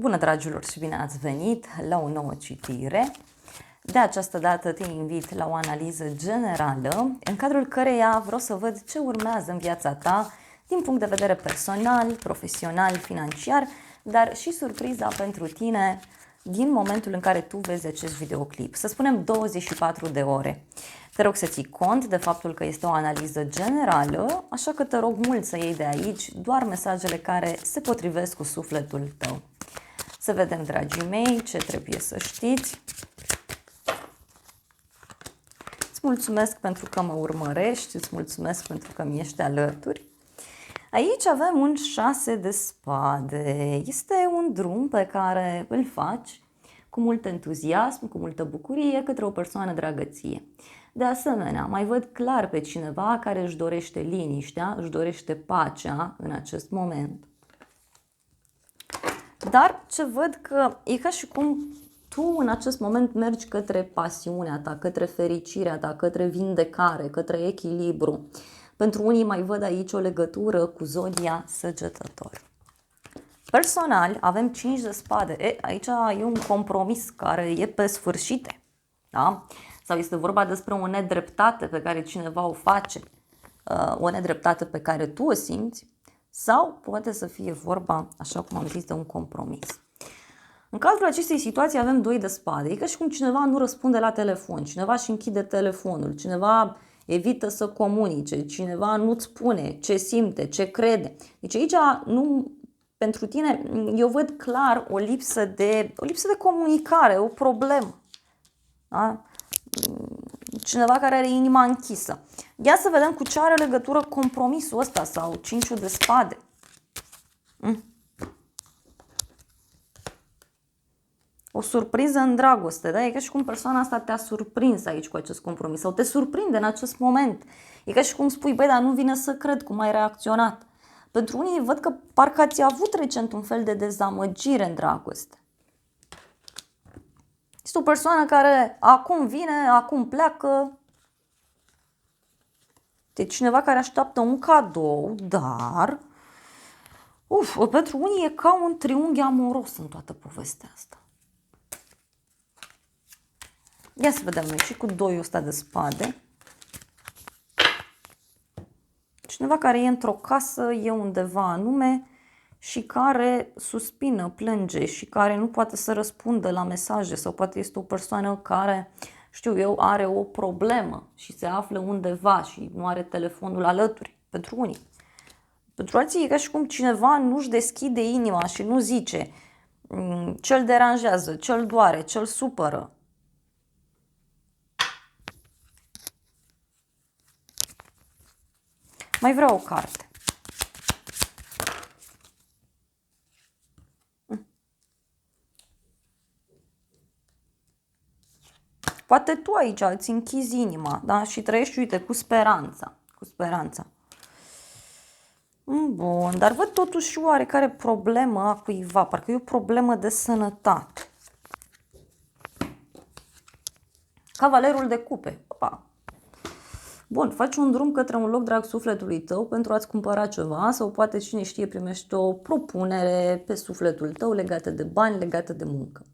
Bună, dragilor, și bine ați venit la o nouă citire. De această dată te invit la o analiză generală, în cadrul căreia vreau să văd ce urmează în viața ta din punct de vedere personal, profesional, financiar, dar și surpriza pentru tine din momentul în care tu vezi acest videoclip. Să spunem 24 de ore. Te rog să ții cont de faptul că este o analiză generală, așa că te rog mult să iei de aici doar mesajele care se potrivesc cu sufletul tău. Să vedem, dragii mei, ce trebuie să știți. Îți mulțumesc pentru că mă urmărești, îți mulțumesc pentru că mi ești alături. Aici avem un 6 de spade. Este un drum pe care îl faci cu mult entuziasm, cu multă bucurie către o persoană dragă ție. De asemenea, mai văd clar pe cineva care își dorește liniștea, își dorește pacea în acest moment. Dar ce văd că e ca și cum tu în acest moment mergi către pasiunea ta, către fericirea ta, către vindecare, către echilibru. Pentru unii mai văd aici o legătură cu zodia Săgetător. Personal, avem 5 de spade. Aici e un compromis care e pe sfârșite. Da? Sau este vorba despre o nedreptate pe care cineva o face, o nedreptate pe care tu o simți, sau poate să fie vorba, așa cum am zis, de un compromis. În cazul acestei situații avem 2 de spade. E ca și cum cineva nu răspunde la telefon, cineva își închide telefonul, cineva evită să comunice, cineva nu-ți spune ce simte, ce crede. Deci aici, pentru tine, eu văd clar o lipsă de comunicare, o problemă. Da? Cineva care are inima închisă. Ia să vedem cu ce are legătură compromisul ăsta sau 5 de spade. O surpriză în dragoste, da? E ca și cum persoana asta te-a surprins aici cu acest compromis sau te surprinde în acest moment. E ca și cum spui, băi, dar nu vine să cred cum ai reacționat. Pentru unii văd că parcă ați avut recent un fel de dezamăgire în dragoste. Este o persoană care acum vine, acum pleacă. E cineva care așteaptă un cadou, dar pentru unii e ca un triunghi amoros în toată povestea asta. Ia să vedem noi și cu 2 ăsta de spade. Cineva care e într-o casă, e undeva anume și care suspină, plânge și care nu poate să răspundă la mesaje sau poate este o persoană care, știu eu, are o problemă și se află undeva și nu are telefonul alături. Pentru unii. Pentru alții e ca și cum cineva nu-și deschide inima și nu zice ce-l deranjează, ce-l doare, ce-l supără. Mai vreau o carte. Poate tu aici îți închizi inima, da? Și trăiești, uite, cu speranța. Cu speranța. Bun, dar văd totuși oarecare problemă a cuiva. Parcă e o problemă de sănătate. Cavalerul de cupe. Opa. Bun, faci un drum către un loc drag sufletului tău pentru a-ți cumpăra ceva sau poate, cine știe, primești o propunere pe sufletul tău legată de bani, legată de muncă.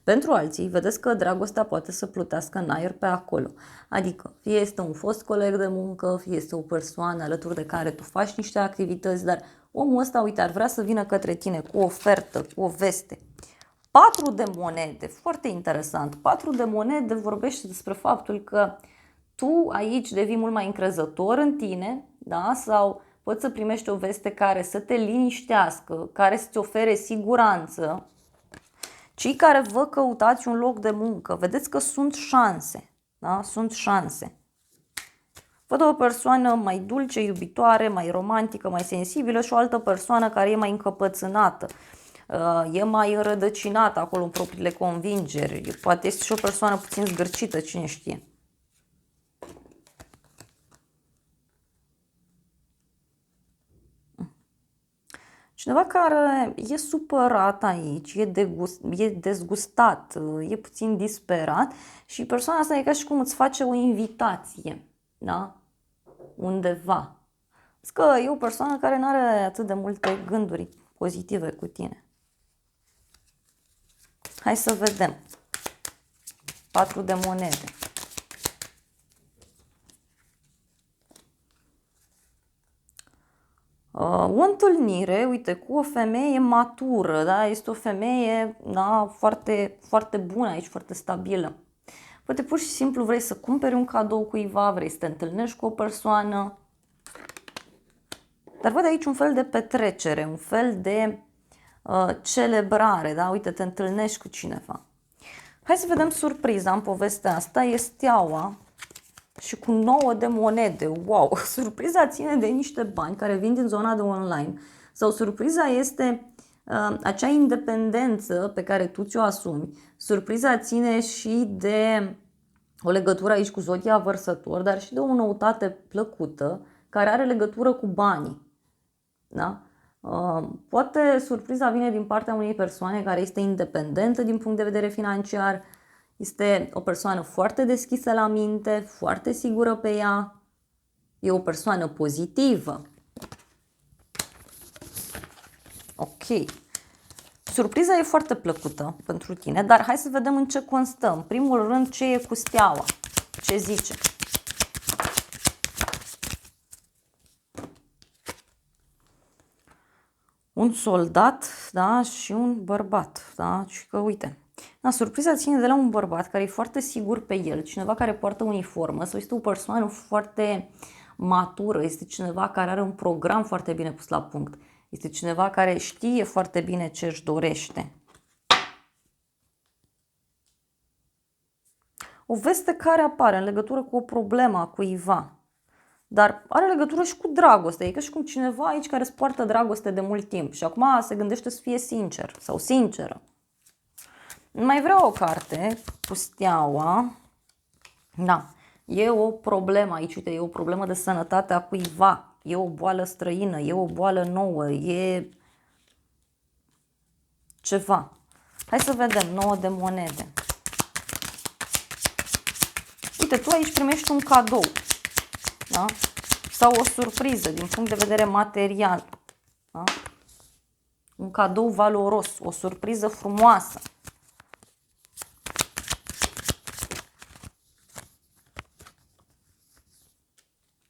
Pentru alții, vedeți că dragostea poate să plutească în aer pe acolo. Adică, fie este un fost coleg de muncă, fie este o persoană alături de care tu faci niște activități, dar omul ăsta, uite, ar vrea să vină către tine cu o ofertă, cu o veste. 4 de monede, foarte interesant. 4 de monede vorbește despre faptul că tu aici devii mult mai încrezător în tine, da? Sau poți să primești o veste care să te liniștească, care să-ți ofere siguranță. Cei care vă căutați un loc de muncă, vedeți că sunt șanse, da? Sunt șanse. Văd o persoană mai dulce, iubitoare, mai romantică, mai sensibilă și o altă persoană care e mai încăpățânată, e mai înrădăcinată acolo în propriile convingeri. Poate este și o persoană puțin zgârcită, cine știe. Cineva care e supărat aici, e dezgustat, e puțin disperat și persoana asta e ca și cum îți face o invitație, da? Undeva. Că e o persoană care nu are atât de multe gânduri pozitive cu tine. Hai să vedem. 4 de monede. O întâlnire, uite, cu o femeie matură, da? Este o femeie, da, foarte, foarte bună aici, foarte stabilă. Poate pur și simplu vrei să cumperi un cadou cuiva, vrei să te întâlnești cu o persoană. Dar văd aici un fel de petrecere, un fel de celebrare, da? Uite, te întâlnești cu cineva. Hai să vedem surpriza în povestea asta. E steaua și cu 9 de monede. Wow! Surpriza ține de niște bani care vin din zona de online. Sau surpriza este acea independență pe care tu ți-o asumi. Surpriza ține și de o legătură aici cu zodia Vărsător, dar și de o noutate plăcută care are legătură cu banii. Da? Poate surpriza vine din partea unei persoane care este independentă din punct de vedere financiar, este o persoană foarte deschisă la minte, foarte sigură pe ea, e o persoană pozitivă. Ok. Surpriza e foarte plăcută pentru tine, dar hai să vedem în ce constă. În primul rând, ce e cu steaua? Ce zice? Un soldat, da, și un bărbat, da, și că uite. Da, surpriza ține de la un bărbat care e foarte sigur pe el, cineva care poartă uniformă, sau este o persoană foarte matură, este cineva care are un program foarte bine pus la punct, este cineva care știe foarte bine ce își dorește. O veste care apare în legătură cu o problemă a cuiva, dar are legătură și cu dragoste, e ca și cum cineva aici care îți poartă dragoste de mult timp și acum se gândește să fie sincer sau sinceră. Mai vreau o carte cu steaua. Da, e o problemă aici, uite, e o problemă de sănătate a cuiva, e o boală străină, e o boală nouă, e ceva. Hai să vedem, 9 de monede. Uite, tu aici primești un cadou, da? Sau o surpriză din punct de vedere material. Da? Un cadou valoros, o surpriză frumoasă.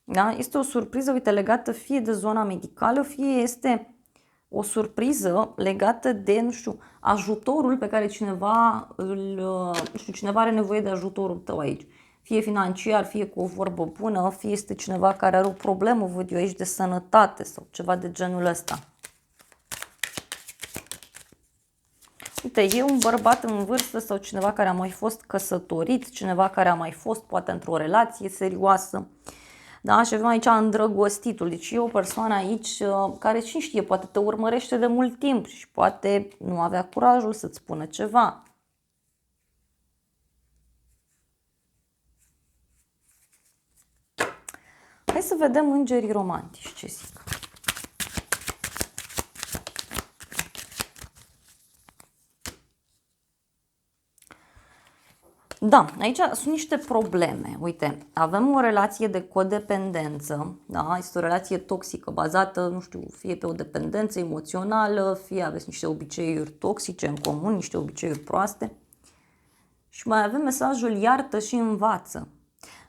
Da? Este o surpriză, uite, legată fie de zona medicală, fie este o surpriză legată de, nu știu, ajutorul pe care cineva cineva are nevoie de ajutorul tău aici. Fie financiar, fie cu o vorbă bună, fie este cineva care are o problemă, văd eu aici, de sănătate sau ceva de genul ăsta. Uite, e un bărbat în vârstă sau cineva care a mai fost căsătorit, cineva care a mai fost poate într-o relație serioasă. Da, și avem aici îndrăgostitul, deci e o persoană aici care, cine știe, poate te urmărește de mult timp și poate nu avea curajul să-ți spună ceva. Hai să vedem îngerii romantici ce zic. Da, aici sunt niște probleme. Uite, avem o relație de codependență, da? Este o relație toxică, bazată, nu știu, fie pe o dependență emoțională, fie aveți niște obiceiuri toxice în comun, niște obiceiuri proaste. Și mai avem mesajul iartă și învață.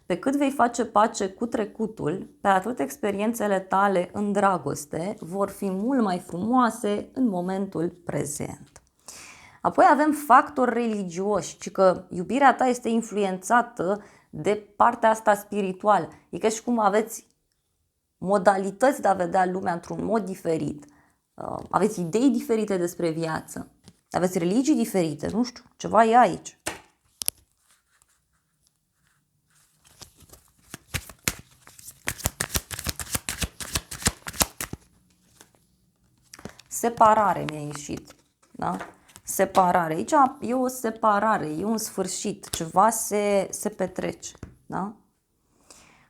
Pe cât vei face pace cu trecutul, pe atât experiențele tale în dragoste vor fi mult mai frumoase în momentul prezent. Apoi avem factori religioși, ci că iubirea ta este influențată de partea asta spirituală. E ca și cum aveți modalități de a vedea lumea într-un mod diferit. Aveți idei diferite despre viață. Aveți religii diferite, nu știu, ceva e aici. Separare mi-a ieșit, da? Separare. Aici e o separare, e un sfârșit, ceva se petrece, da?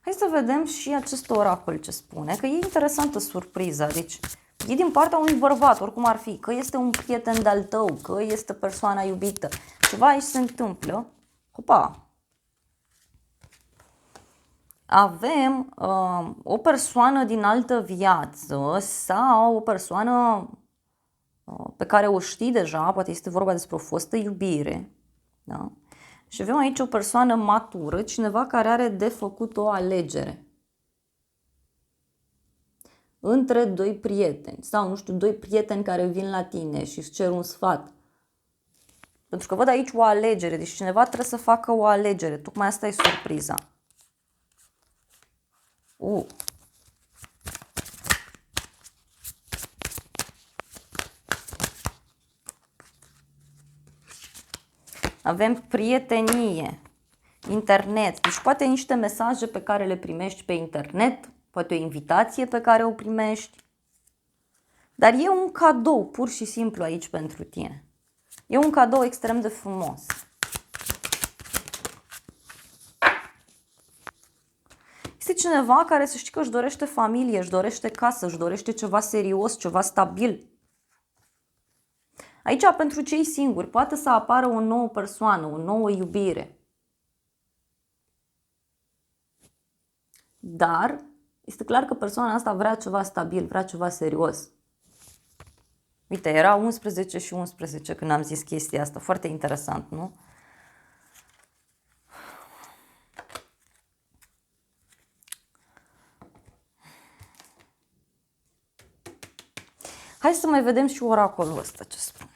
Hai să vedem și acest oracol ce spune, că e interesantă surpriza, deci e din partea unui bărbat, oricum ar fi, că este un prieten de-al tău, că este persoana iubită, ceva aici se întâmplă. Hopa! Avem o persoană din altă viață sau o persoană pe care o știi deja, poate este vorba despre o fostă iubire, da? Și avem aici o persoană matură, cineva care are de făcut o alegere între doi prieteni sau, nu știu, doi prieteni care vin la tine și îți cer un sfat. Pentru că văd aici o alegere, deci cineva trebuie să facă o alegere. Tocmai asta e surpriza. Avem prietenie, internet, deci poate niște mesaje pe care le primești pe internet, poate o invitație pe care o primești, dar e un cadou pur și simplu aici pentru tine. E un cadou extrem de frumos. Este cineva care să știi că își dorește familie, își dorește casă, își dorește ceva serios, ceva stabil. Aici, pentru cei singuri, poate să apară o nouă persoană, o nouă iubire. Dar este clar că persoana asta vrea ceva stabil, vrea ceva serios. Uite, era 11 și 11 când am zis chestia asta. Foarte interesant, nu? Hai să mai vedem și oracolul ăsta ce spune.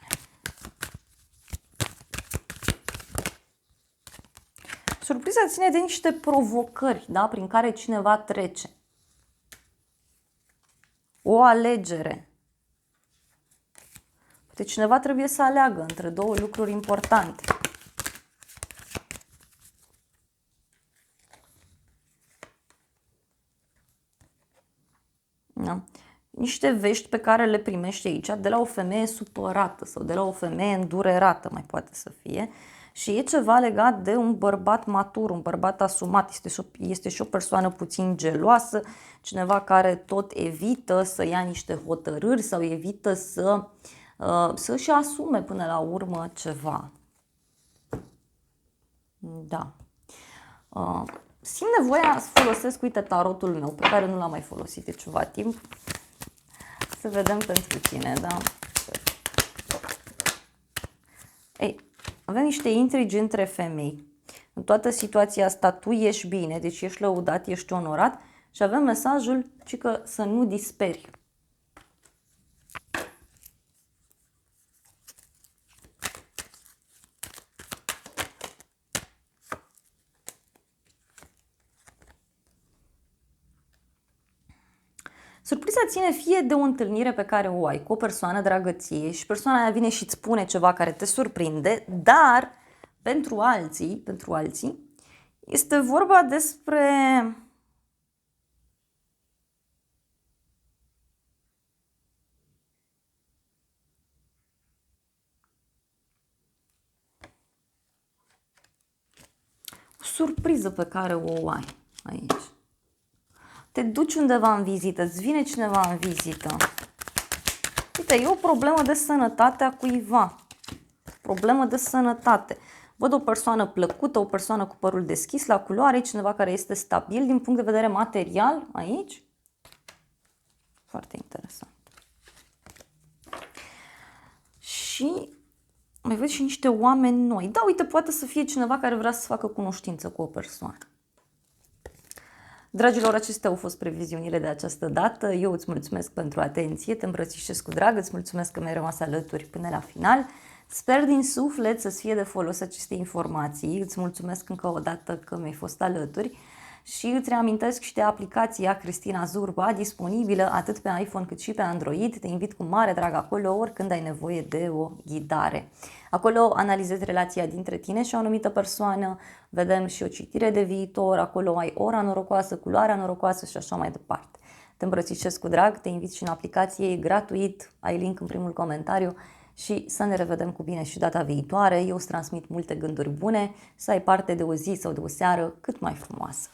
Surpriza ține de niște provocări, da? Prin care cineva trece. O alegere. Poate cineva trebuie să aleagă între două lucruri importante. Da? Niște vești pe care le primești aici de la o femeie supărată sau de la o femeie îndurerată, mai poate să fie. Și e ceva legat de un bărbat matur, un bărbat asumat. Este și o persoană puțin geloasă, cineva care tot evită să ia niște hotărâri sau evită să-și asume până la urmă ceva. Da. Simt nevoia să folosesc, uite, tarotul meu, pe care nu l-am mai folosit de ceva timp. Să vedem pentru tine, da? Ei, avem niște intrigi între femei. În toată situația asta tu ești bine, deci ești lăudat, ești onorat și avem mesajul că să nu disperi. Surpriza ține fie de o întâlnire pe care o ai cu o persoană dragă ție și persoana aia vine și îți spune ceva care te surprinde, dar pentru alții este vorba despre o surpriză pe care o ai aici. Te duci undeva în vizită, îți vine cineva în vizită. Uite, e o problemă de sănătate a cuiva. Problemă de sănătate. Văd o persoană plăcută, o persoană cu părul deschis la culoare, cineva care este stabil din punct de vedere material aici. Foarte interesant. Și mai văd și niște oameni noi. Da, uite, poate să fie cineva care vrea să facă cunoștință cu o persoană. Dragilor, acestea au fost previziunile de această dată. Eu îți mulțumesc pentru atenție, te îmbrățișez cu drag, îți mulțumesc că mi-ai rămas alături până la final. Sper din suflet să-ți fie de folos aceste informații. Îți mulțumesc încă o dată că mi-ai fost alături și îți reamintesc și de aplicația Cristina Zurba, disponibilă atât pe iPhone cât și pe Android. Te invit cu mare drag acolo oricând ai nevoie de o ghidare. Acolo analizezi relația dintre tine și o anumită persoană, vedem și o citire de viitor, acolo ai ora norocoasă, culoarea norocoasă și așa mai departe. Te îmbrățișez cu drag, te invit și în aplicație, e gratuit, ai link în primul comentariu și să ne revedem cu bine și data viitoare. Eu îți transmit multe gânduri bune, să ai parte de o zi sau de o seară cât mai frumoasă.